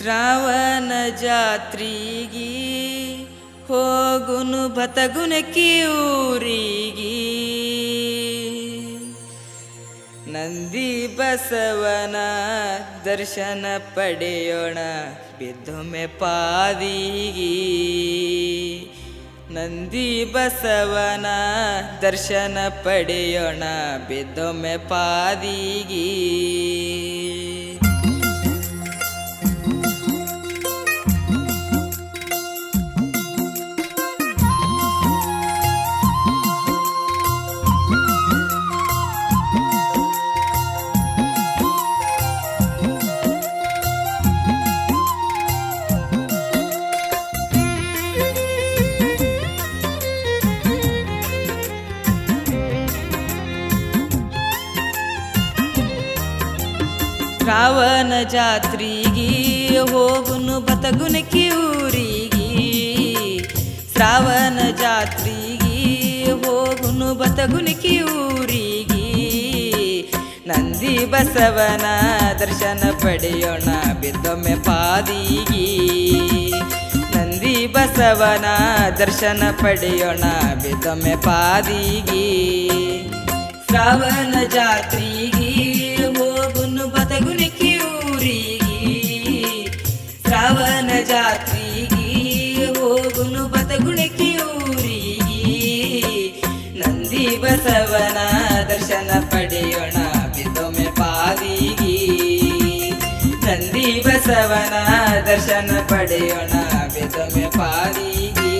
ಶ್ರಾವಣ ಜಾತ್ರಿಗಿ ಹೋಗುನು ಬತಗುನಕಿ ಊರಿಗಿ ನಂದಿ ಬಸವನ ದರ್ಶನ ಪಡೆಯೋಣ ಬಿದ್ದೊಮ್ಮೆ ಪಾದಿಗಿ ನಂದಿ ಬಸವನ ದರ್ಶನ ಪಡೆಯೋಣ ಬಿದ್ದೊಮ್ಮೆ ಪಾದಿಗಿ ಶ್ರಾವಣ ಜಾತ್ರಿಗಿ ಹೋಗುನು ಬತಗುನಕಿ ಊರಿಗಿ ಶ್ರಾವಣ ಜಾತ್ರಿಗಿ ಹೋಗುನು ಬತಗುನಕಿ ಊರಿಗಿ ನಂದಿ ಬಸವನ ದರ್ಶನ ಪಡೆಯೋಣ ಬಿದ್ದೊಮ್ಮೆ ಪಾದಿಗಿ ನಂದಿ ಬಸವನ ದರ್ಶನ ಪಡೆಯೋಣ ಬಿದ್ದೊಮ್ಮೆ ಪಾದಿಗಿ ಶ್ರಾವಣ ಜಾತ್ರಿಗಿ ಹೋಗುನು ಬತಗುನಕಿ ಊರಿಗಿ ಶ್ರಾವಣ ಜಾತ್ರಿಗಿ ಹೋಗುನು ಬತಗುನಕಿ ಊರಿಗಿ ನಂದಿ ಬಸವನ ದರ್ಶನ ಪಡೆಯೋಣ ಬಿದ್ದೊಮ್ಮೆ ಪಾದಿಗಿ ನಂದಿ ಬಸವನ ದರ್ಶನ ಪಡೆಯೋಣ ಬಿದ್ದೊಮ್ಮೆ ಪಾದಿಗಿ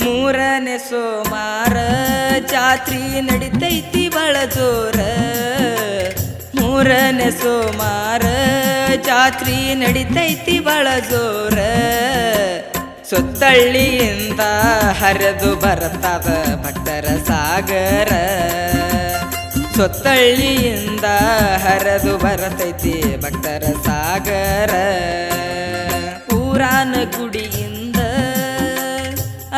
ಮೂರನೇ ಸೋಮಾರ ಜಾತ್ರಿ ನಡಿತೈತಿ ಬಹಳ ಜೋರ ಮೂರನೇ ಸೋಮಾರ ಜಾತ್ರಿ ನಡಿತೈತಿ ಬಹಳ ಜೋರ ಸುತ್ತಳ್ಳಿಯಿಂದ ಹರಿದು ಬರ್ತದ ಭಕ್ತರ ಸಾಗರ ಸುತ್ತಳ್ಳಿಯಿಂದ ಹರಿದು ಬರತೈತಿ ಭಕ್ತರ ಸಾಗರ ಊರಾನ ಗುಡಿಯಿಂದ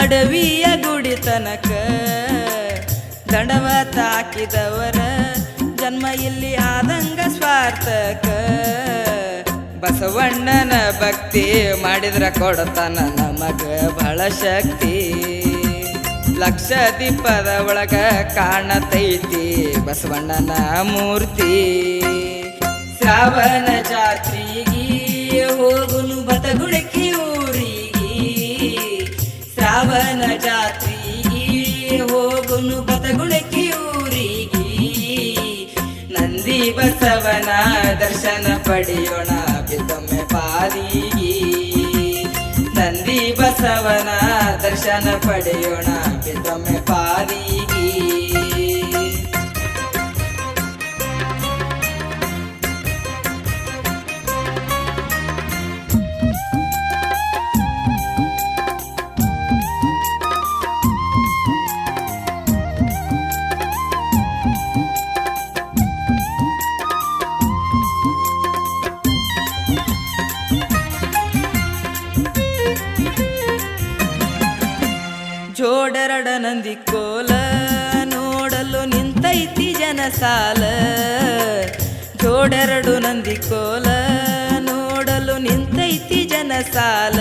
ಅಡವಿಯ ಗುಡಿ ತನಕ ದಂಡವ ತಾಕಿದವರ ಜನ್ಮ ಇಲ್ಲಿ ಆದಂಗ ಸ್ವಾರ್ಥಕ ಬಸವಣ್ಣನ ಭಕ್ತಿ ಮಾಡಿದ್ರ ಕೊಡತನ ನಮಗ ಬಹಳ ಶಕ್ತಿ ಲಕ್ಷ ದೀಪದ ಒಳಗ ಕಾಣತೈತಿ ಬಸವಣ್ಣನ ಮೂರ್ತಿ ಶ್ರಾವಣ ಜಾತ್ರಿಗಿ ಹೋಗುನು ಬತಗುನಕಿ ಊರಿಗಿ ಶ್ರಾವಣ ಜಾತ್ರಿಗಿ ಹೋಗುನು ಬತಗುನಕಿ ಊರಿಗಿ ನಂದಿ ಬಸವನ ದರ್ಶನ ಪಡೆಯೋಣ ಬಿದ್ದೊಮ್ಮೆ ಪಾದಿಗಿ ನಂದಿ ಬಸವನ ದರ್ಶನ ಪಡೆಯೋಣ ಬಿದ್ದೊಮ್ಮೆ ಪಾದಿಗಿ ಜೋಡೆರಡ ನಂದಿ ಕೋಲ ನೋಡಲು ನಿಂತೈತಿ ಜನಸಾಲ ಜೋಡೆರಡು ನಂದಿ ಕೋಲ ನೋಡಲು ನಿಂತೈತಿ ಜನಸಾಲ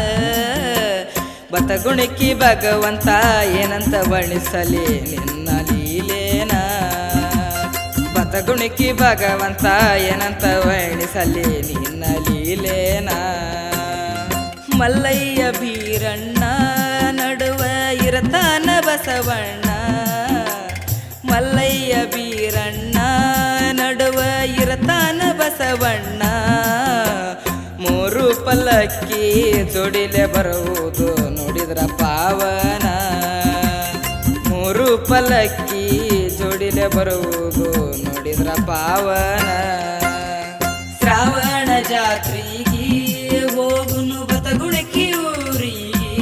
ಬತಗುನಕಿ ಭಗವಂತ ಏನಂತ ವರ್ಣಿಸಲಿ ನಿನ್ನ ಲೀಲೇನ ಬತಗುನಕಿ ಭಗವಂತ ಏನಂತ ವರ್ಣಿಸಲಿ ನಿನ್ನ ಲೀಲೇನ ಮಲ್ಲಯ್ಯ ಬೀರಣ್ಣ ನಡುವ ಇರತಾನ ಬಸವಣ್ಣ ಮಲ್ಲಯ್ಯ ಬೀರಣ್ಣ ನಡುವ ಇರತಾನ ಬಸವಣ್ಣ ಮೂರು ಪಲ್ಲಕ್ಕಿ ಜೋಡಿಲೆ ಬರುವುದು ನೋಡಿದ್ರ ಪಾವನ ಮೂರು ಪಲ್ಲಕ್ಕಿ ಜೋಡಿಲೆ ಬರುವುದು ನೋಡಿದ್ರ ಪಾವನ ಶ್ರಾವಣ ಜಾತ್ರಿಗಿ ಹೋಗುನು ಬತಗುನಕಿ ಊರಿಗಿ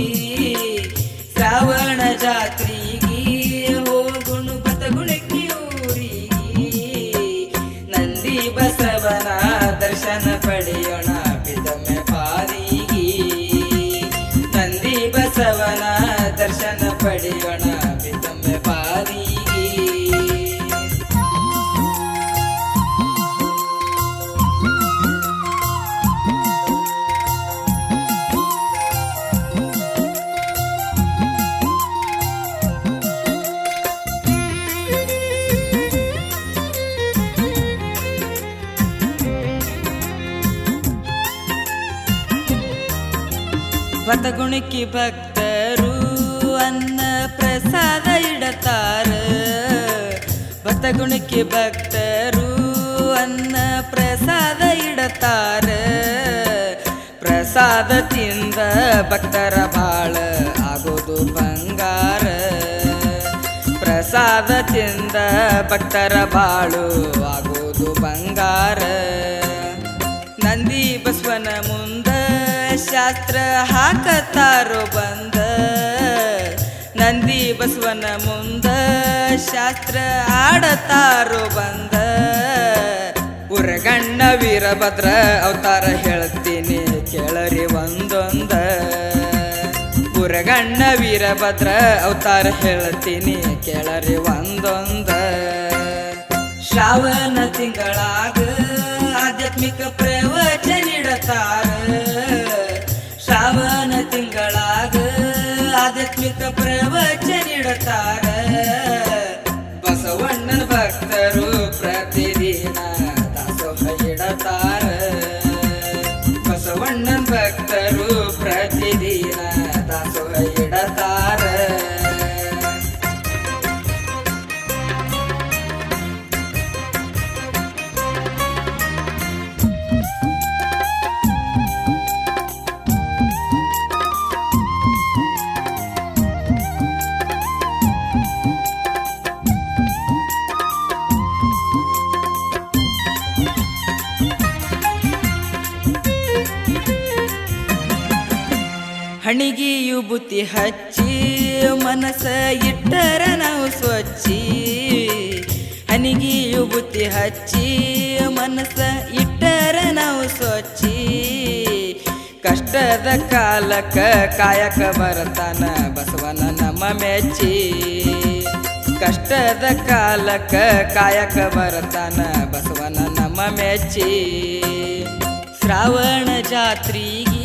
ಬತಗುಣಿಕಿ ಭಕ್ತರು ಅನ್ನ ಪ್ರಸಾದ ಇಡತಾರ ಬತಗುಣಿಕಿ ಭಕ್ತರು ಅನ್ನ ಪ್ರಸಾದ ಇಡತಾರ ಪ್ರಸಾದ ತಿಂದ ಭಕ್ತರ ಬಾಳ ಆಗೋದು ಬಂಗಾರ ಪ್ರಸಾದ ತಿಂದ ಭಕ್ತರ ಬಾಳು ಆಗೋದು ಬಂಗಾರ ನಂದಿ ಬಸವನ ಮುಂದ ಶಾಸ್ತ್ರ ಹಾಕತಾರೋ ಬಂದ ನಂದಿ ಬಸವನ ಮುಂದ ಶಾಸ್ತ್ರ ಆಡತಾರೋ ಬಂದ ಉರಗಣ್ಣ ವೀರಭದ್ರ ಅವತಾರ ಹೇಳ್ತೀನಿ ಕೇಳರಿ ಒಂದೊಂದ ಉರಗಣ್ಣ ವೀರಭದ್ರ ಅವತಾರ ಹೇಳ್ತೀನಿ ಕೇಳರಿ ಒಂದೊಂದ ಶ್ರಾವಣ ತಿಂಗಳಾಗ ಆಧ್ಯಾತ್ಮಿಕ ಪ್ರವಚನ ನೀಡತಾರ ಶ್ರಾವಣ ತಿಂಗಳಾಗ ಆಧ್ಯಾತ್ಮಿಕ ಪ್ರವಚನ ನೀಡತಾರ ಬಸವಣ್ಣನ ಭಕ್ತರು ಪ್ರತಿದಿನ ದಾಸೋಹ ಇಡತಾರ ಬಸವಣ್ಣನ ಭಕ್ತರು ಪ್ರತಿದಿನ ದಾಸೋಹ ಇಡತಾರ ಹಣಿಗಿಯು ಬುತ್ತಿ ಹಚ್ಚಿ ಮನಸ ಇಟ್ಟರ ನಾವು ಸ್ವಚ್ಛಿ ಹಣಿಗಿಯು ಬುತ್ತಿ ಹಚ್ಚಿ ಮನಸ ಇಟ್ಟರ ನಾವು ಸ್ವಚ್ಛಿ ಕಷ್ಟದ ಕಾಲಕ್ಕ ಕಾಯಕ ಬರತಾನ ಬಸವನ ನಮ್ಮ ಮೆಚ್ಚಿ ಕಷ್ಟದ ಕಾಲಕ್ಕ ಕಾಯಕ ಬರತಾನ ಬಸವನ ನಮ್ಮ ಮೆಚ್ಚಿ ಶ್ರಾವಣ ಜಾತ್ರೆಗೆ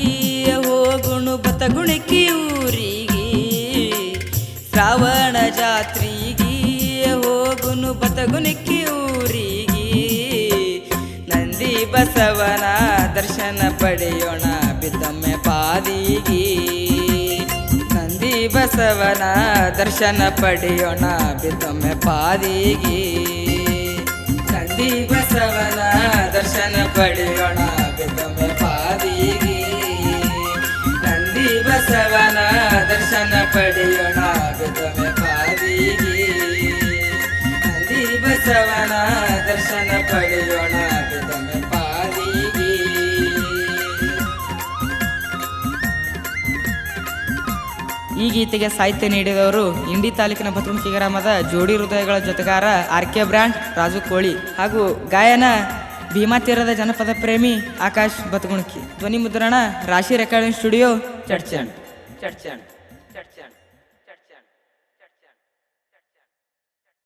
ಹೋಗುಣು ಬತಗುಣಿಕಿ ಊರಿಗೆ ಶ್ರಾವಣ ಜಾತ್ರೆಗೆ ಹೋಗುಣು ಬತಗುಣಿಕಿ ಊರಿಗೆ ನಂದಿ ಬಸವನ ದರ್ಶನ ಪಡೆಯೋಣ ಬಿದ್ದೊಮ್ಮೆ ಪಾದಿಗೆ ನಂದಿ ಬಸವನ ದರ್ಶನ ಪಡೆಯೋಣ ಬಿದ್ದೊಮ್ಮೆ ಪಾದಿಗೆ ನಂದಿ ಬಸವನ ದರ್ಶನ ಪಡೆಯೋಣ ಬಿದ್ದೊಮ್ಮೆ ಪಾದಿಗೆ ನಂದಿ ಬಸವನ ದರ್ಶನ ಪಡೆಯೋಣ ಬಿದ್ದೊಮ್ಮೆ ಪಾದಿಗೆ ನಂದಿ ಬಸವನ ದರ್ಶನ ಪಡೆಯೋಣ ಬಿದ್ದೊಮ್ಮೆ ಪಾದಿಗೆ ಈ ಗೀತೆಗೆ ಸಾಹಿತ್ಯ ನೀಡಿದವರು ಇಂಡಿ ತಾಲೂಕಿನ ಬತಗುಣಿಕಿ ಗ್ರಾಮದ ಜೋಡಿ ಹೃದಯಗಳ ಜೊತೆಗಾರ ಆರ್.ಕೆ. ಬ್ರ್ಯಾಂಡ್ ರಾಜು ಕೋಳಿ ಹಾಗೂ ಗಾಯನ ಭೀಮಾ ತೀರದ ಜನಪದ ಪ್ರೇಮಿ ಆಕಾಶ್ ಬತಗುಣಿಕಿ ಧ್ವನಿ ಮುದ್ರಣ ರಾಶಿ ರೆಕಾರ್ಡಿಂಗ್ ಸ್ಟುಡಿಯೋ ಚಡ್ಚಣ್.